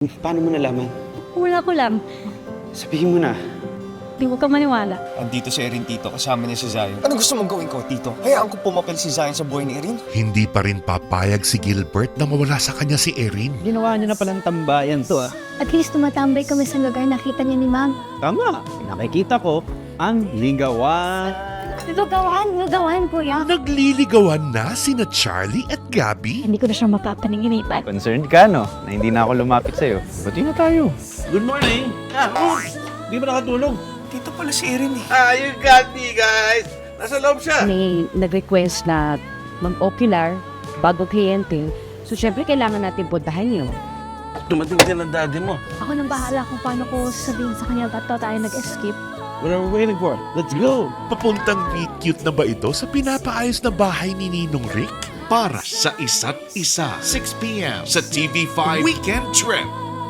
Paano mo nalaman? Wala ko lang. Sabihin mo na. Di mo ka maniwala. Andito si Erin, Tito. Kasama niya si Zion. Ano gusto mong gawin ko, Tito? Hayaan ko pumapel si Zion sa buhay ni Erin? Hindi pa rin papayag si Gilbert na mawala sa kanya si Erin. Ginawa niya na palang tambayan to ah. At least tumatambay kami sa lugar nakita niya ni Ma'am. Tama, nakikita ko ang ligawan. Lugawan, kuya. Nagliligawan na sina Charlie at Gabby. Hindi ko na siya mapapaninginipan. Concerned ka, no? Na hindi na ako lumapit sa'yo. Bati na tayo. Good morning! Di ba nakatulog? Tito pala si Erin eh. You got me, guys! Nasa loob siya! May nag-request na mag-ocular, bago kliyente. So, syempre, kailangan natin puntahan yun. Dumating din ang daddy mo. Ako nang bahala kung paano ko sabihin sa kanya ba't tayo nag-escape. What are we waiting for? Let's go! Papuntang meet cute na ba ito sa pinapaayos na bahay ni Ninong Rick? Para sa isa't isa, 6 p.m. sa TV5 Weekend Trip.